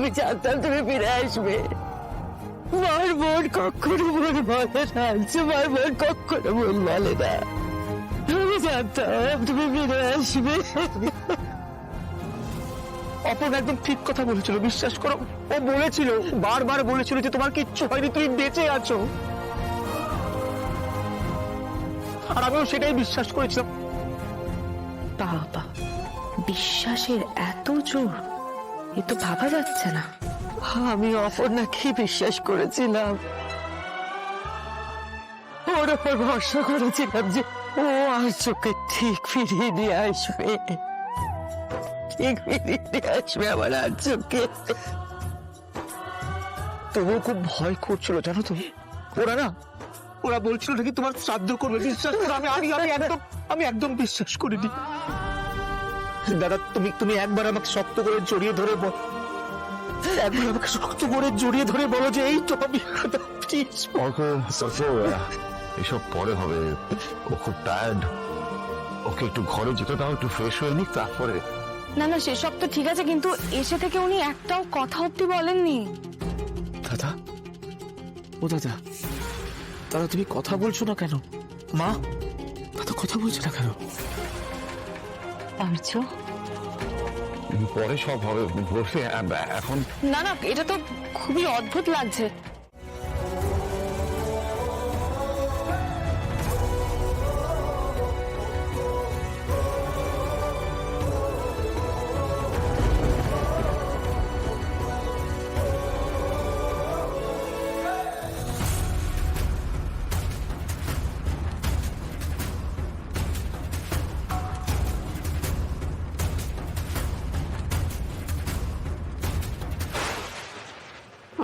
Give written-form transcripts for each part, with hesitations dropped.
আমি জানতাম তুমি ফিরে আসবে। মার বোন কখনো মন বলে না, মার বোন কখনো মন বলে না। আমি জানতাম তুমি ফিরে আসবে। অপর্ণ একদম ঠিক কথা বলেছিল, বিশ্বাস করো। ও বলেছিল, বারবার বলেছিল যে তোমার কিচ্ছু হয়নি, তুমি বেঁচে আছো। আর আমিও সেটাই বিশ্বাস করেছিলাম। বাবা, বিশ্বাসের এত জোর, এ তো ভাবা যাচ্ছে না। আমি অপর্ণাকে বিশ্বাস করেছিলাম, ওর ওপর ভরসা করেছিলাম যে ও আর চোখে ঠিক ফিরিয়ে নিয়ে আসবে, ঠিক ফিরিয়ে নিয়ে আসবে আমার আর চোখে। তবুও খুব ভয় করছিল, জানো তো। ওরা বলছিল নাকি তোমার শ্রাদ্ধ করবে। বিশ্বাস করো, আমি একদম বিশ্বাস করিনি। দাদা, তুমি একবার আমাকে শক্ত করে জড়িয়ে ধরে বলো যে এই তো আমি। এসব পরে হবে, ও খুব টায়ার্ড, ওকে একটু ঘরে যেতে দাও, একটু ফ্রেশ হয়ে নিক, তারপরে। না না, সেসব তো ঠিক আছে, কিন্তু এসে থেকে উনি একটাও কথা অব্দি বলেননি। দাদা, ও দাদা, দাদা তুমি কথা বলছো না কেন? মা, দাদা কথা বলছো না কেন? আর্য, পরে সব হবে, বলছে এখন। না না, এটা তো খুবই অদ্ভুত লাগছে।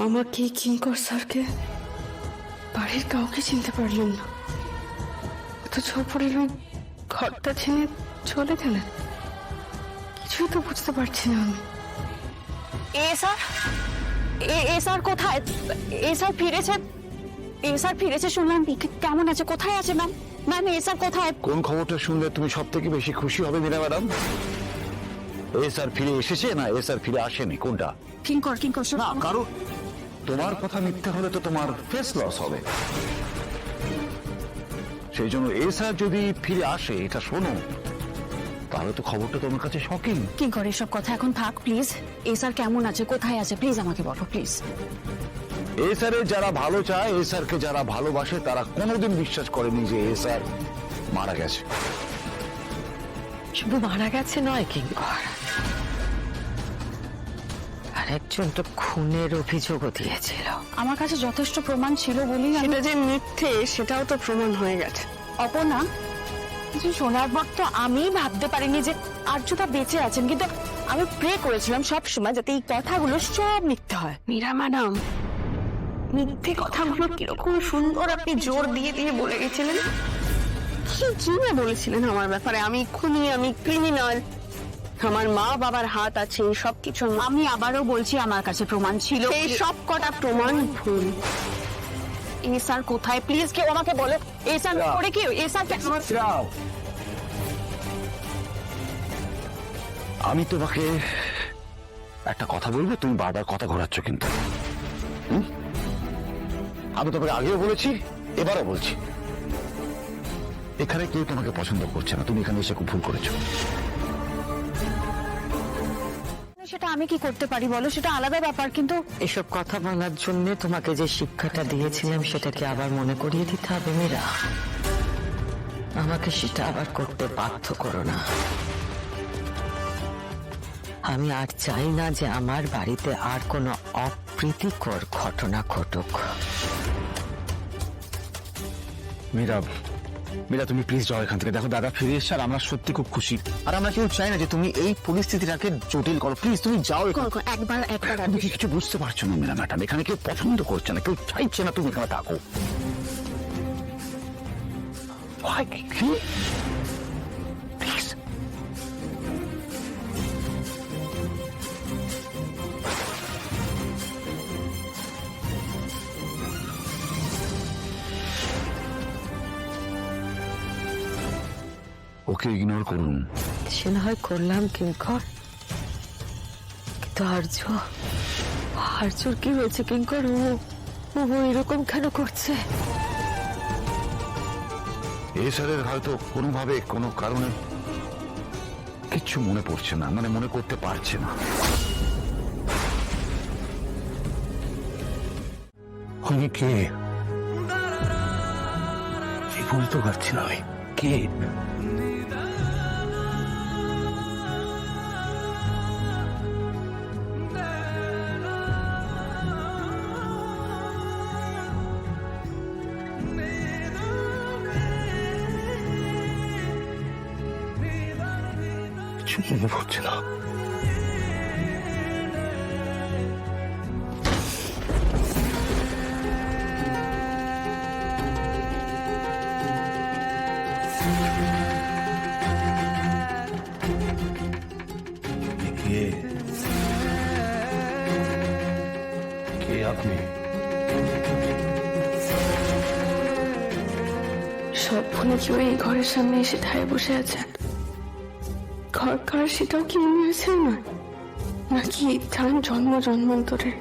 আমাকে কিঙ্কর স্যারকে বাড়ির কাউকে চিনতে পারলেন না, এত ঝোপ পড়লেন, ঘরটা ছেড়ে চলে গেলেন। কিছুই তো বুঝতে পারছি না আমি। এ স্যার কোথায়? এ স্যার ফিরেছে শুনলাম। কেমন আছে? কোথায় আছে ম্যাম? ম্যাম, এ স্যার কোথায়? কোন খবরটা শুনলে তুমি সব থেকে বেশি খুশি হবে মীরা ম্যাডাম? এস আর ফিরে এসেছে না এস আর ফিরে আসেনি, কোনটা? কিঙ্কর না, কারণ তোমার কথা মিথ্যে হলে তো তোমার ফেস লস হবে। সেই জন্য এস আর যদি ফিরে আসে, এটা শোনো, তাহলে তো খবরটা তোমার কাছে শকিং। কিঙ্কর, এসব কথা এখন থাক প্লিজ। এ স্যার কেমন আছে, কোথায় আছে, প্লিজ আমাকে বলো প্লিজ। এস আর যারা ভালো চায়, এস আর কে যারা ভালোবাসে, তারা কোনোদিন বিশ্বাস করেনি যে এস আর মারা গেছে। শুধু মারা গেছে নয় কিঙ্কর, আরেকজন তো খুনের অভিযোগও দিয়েছিল। আমার কাছে যথেষ্ট প্রমাণ ছিল বলেই সেটা যে মিথ্যে সেটাও তো প্রমাণ হয়ে গেছে। অপর্ণা, কিছু শোনার পর তো আমি ভাবতে পারিনি যে আর্যদা বেঁচে আছেন, কিন্তু আমি প্রে করেছিলাম সব সময় যাতে এই কথাগুলো সব মিথ্যে হয়। মীরা ম্যাডাম, মিথ্যে কথাগুলো কিরকম সুন্দর আপনি জোর দিয়ে দিয়ে বলে গেছিলেন। কি জোরে বলেছিলেন আমার ব্যাপারে, আমি খুনি, আমি ক্রিমিনাল, আমার মা বাবার হাত আছে এই সব কিছু। আমি আবারও বলছি, আমার কাছে প্রমাণ ছিল। এই সব কটা প্রমাণ ভুল। এ স্যার কোথায়? প্লিজ কেউ আমাকে বলো। এ স্যার করে কি? এ স্যার আমি তোমাকে একটা কথা বলবো, তুমি বারবার কথা ঘোরাচ্ছ কিন্তু। আমি তোমাকে আগেও বলেছি, এবারও বলছি, এখানে কেউ তোমাকে পছন্দ করছে না, তুমি এখানে এসে খুব ভুল করেছো। সেটা আমি কি করতে পারি বলো, সেটা আলাদা ব্যাপার, কিন্তু এসব কথা বলার জন্য তোমাকে যে শিক্ষাটা দিয়েছিলাম সেটাকে আবার মনে করিয়ে দিতে হবে মীরা। আমাকে সেটা আবার করতে বাধ্য করো না। আমি আর চাই না যে আমার বাড়িতে আর কোনো অপ্রীতিকর ঘটনা ঘটুক। মীরা, তুমি প্লিজ যাও এখান থেকে। দেখো, দাদা ফিরে এসছে আর আমরা সত্যি খুব খুশি, আর আমরা কেউ চাই না যে তুমি এই পরিস্থিতিটাকে জটিল করো। প্লিজ তুমি যাও। একবার তুমি কি কিছু বুঝতে পারছো না মীরা ম্যাডাম? এখানে কেউ পছন্দ করছে না, কেউ চাইছে না তুমি এখানে থাকো। প্লিজ। ওকে ইগনোর করুন। সে না হয় করলাম কিঙ্কর, কিন্তু কিন্তু আর্যর কি হয়েছে কিঙ্কর? ও এরকম কেন করছে? এ স্যারের হয়তো কোনোভাবে কোনো কারণে কিচ্ছু মনে পড়ছে না, মানে মনে করতে পারছে না। আমি কে বলতে পারছি না। আমি কে? কিছু মনে পড়ছে না। কে আপনি? সব ভুলে কেউ এই ঘরের সামনে এসে ঠায় বসে আছেন। ঘর কার সেটাও কি মনে হয়েছে না? নাকি যান জন্ম জন্মান্তরে,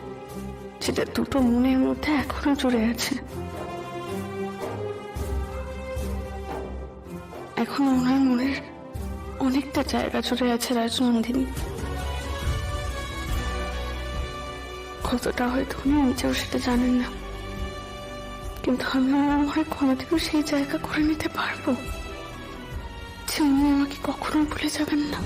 সেটা দুটো মনের মধ্যে এখনো জুড়ে আছে। এখনো ওনার মনের অনেকটা জায়গা জুড়ে আছে রাজনন্দিনী। কতটা হয়তো উনি নিজেও সেটা জানেন না, কিন্তু আমি মনে হয় কোনোদিনও সেই জায়গা করে নিতে পারবো যে উনি আমাকে কখনো ভুলে যাবেন না।